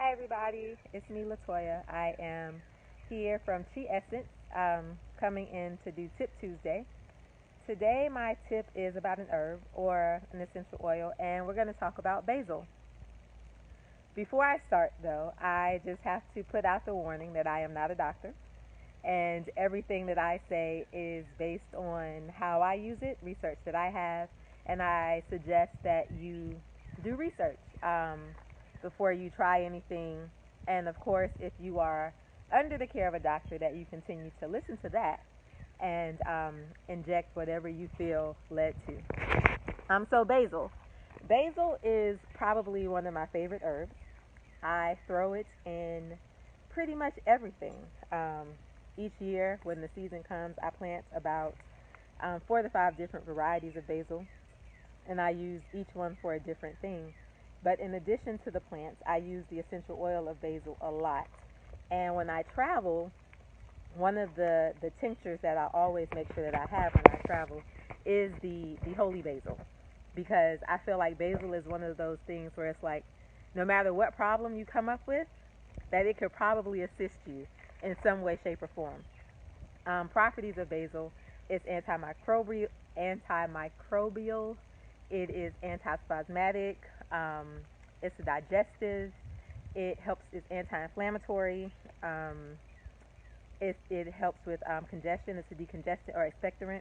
Hi everybody, it's me Latoya. I am here from Chi Essence, coming in to do Tip Tuesday. Today my tip is about an herb or an essential oil, and we're going to talk about basil. Before I start though, I just have to put out the warning that I am not a doctor, and everything that I say is based on how I use it, research that I have, and I suggest that you do research before you try anything. And of course, if you are under the care of a doctor, that you continue to listen to that and inject whatever you feel led to. So basil. Basil is probably one of my favorite herbs. I throw it in pretty much everything. Each year, when the season comes, I plant about 4 to 5 different varieties of basil, and I use each one for a different thing. But in addition to the plants, I use the essential oil of basil a lot. And when I travel, one of the tinctures that I always make sure that I have when I travel is the holy basil. Because I feel like basil is one of those things where it's like, no matter what problem you come up with, that it could probably assist you in some way, shape, or form. Properties of basil: it's antimicrobial, it is antispasmodic, it's a digestive, it helps, it's anti-inflammatory, it helps with congestion, it's a decongestant or expectorant.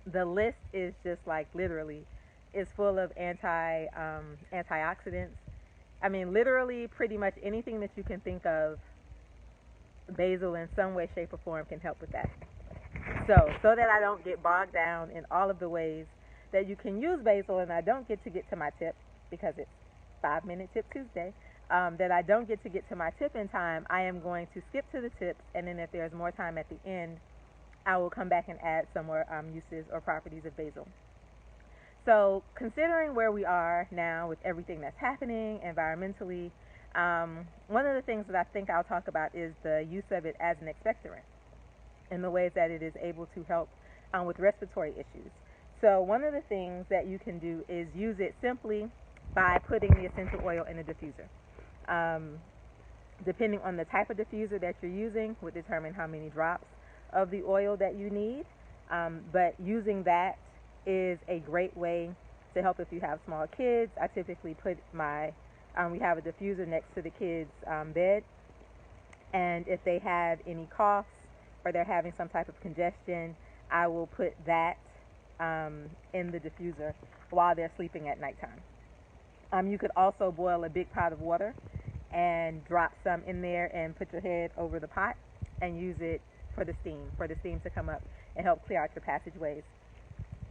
The list is just like literally is full of antioxidants. I mean, literally, pretty much anything that you can think of, basil in some way, shape, or form can help with that. So that I don't get bogged down in all of the ways that you can use basil, and I don't get to my tip because it's 5 minute tip Tuesday. That I don't get to my tip in time, I am going to skip to the tips, and then if there's more time at the end, I will come back and add some more uses or properties of basil. So, considering where we are now with everything that's happening environmentally, one of the things that I think I'll talk about is the use of it as an expectorant and the ways that it is able to help with respiratory issues. So, one of the things that you can do is use it simply by putting the essential oil in a diffuser. Depending on the type of diffuser that you're using would determine how many drops of the oil that you need. But using that is a great way to help if you have small kids. I typically put we have a diffuser next to the kids' bed, and if they have any coughs or they're having some type of congestion, I will put that in the diffuser while they're sleeping at nighttime. You could also boil a big pot of water and drop some in there and put your head over the pot and use it for the steam to come up and help clear out your passageways.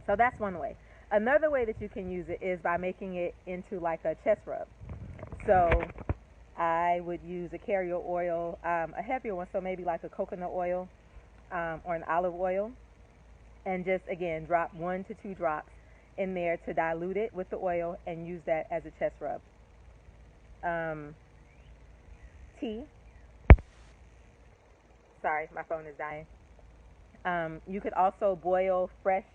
So that's one way. Another way that you can use it is by making it into like a chest rub. So I would use a carrier oil, a heavier one, so maybe like a coconut oil or an olive oil, and just again drop 1 to 2 drops in there to dilute it with the oil and use that as a chest rub. Tea. Sorry, my phone is dying. You could also boil fresh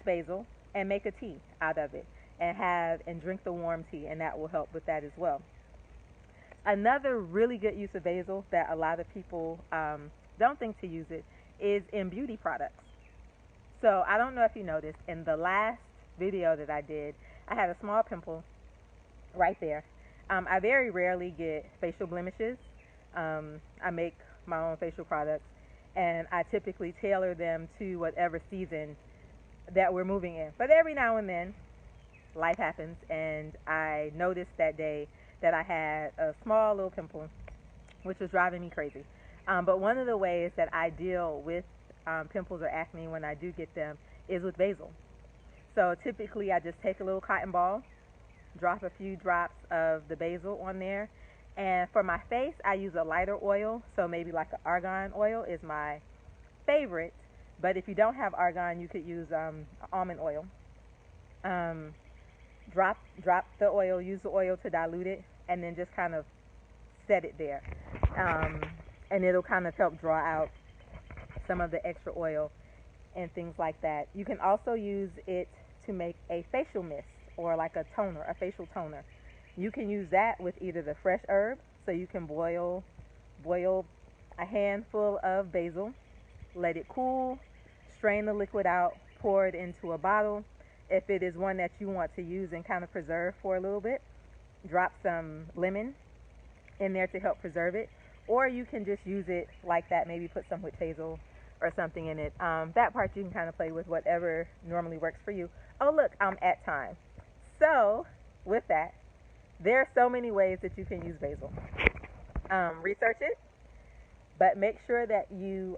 basil and make a tea out of it and drink the warm tea, and that will help with that as well. Another really good use of basil that a lot of people don't think to use it is in beauty products. So I don't know if you noticed, in the last video that I did, I had a small pimple right there. I very rarely get facial blemishes. I make my own facial products, and I typically tailor them to whatever season that we're moving in. But every now and then, life happens, and I noticed that day that I had a small little pimple, which was driving me crazy. But one of the ways that I deal with pimples or acne when I do get them is with basil. So typically I just take a little cotton ball, drop a few drops of the basil on there, and for my face I use a lighter oil, so maybe like an argan oil is my favorite, but if you don't have argan, you could use almond oil. Drop the oil, use the oil to dilute it, and then just kind of set it there, and it'll kind of help draw out some of the extra oil and things like that. You can also use it to make a facial mist or like a toner, a facial toner. You can use that with either the fresh herb, so you can boil a handful of basil, let it cool, strain the liquid out, pour it into a bottle. If it is one that you want to use and kind of preserve for a little bit, drop some lemon in there to help preserve it. Or you can just use it like that, maybe put some witch hazel or something in it. That part you can kind of play with, whatever normally works for you. Oh, look, I'm at time. So, with that, there are so many ways that you can use basil. Research it, but make sure that you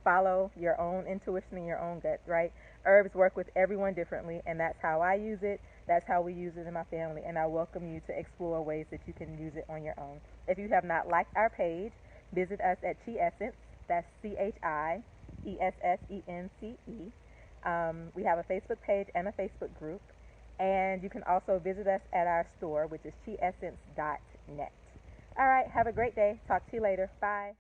follow your own intuition and your own gut, right? Herbs work with everyone differently, and that's how I use it. That's how we use it in my family, and I welcome you to explore ways that you can use it on your own. If you have not liked our page, visit us at Chi Essence. That's ChiEssence. We have a Facebook page and a Facebook group, and you can also visit us at our store, which is chiessence.net. All right, have a great day. Talk to you later. Bye.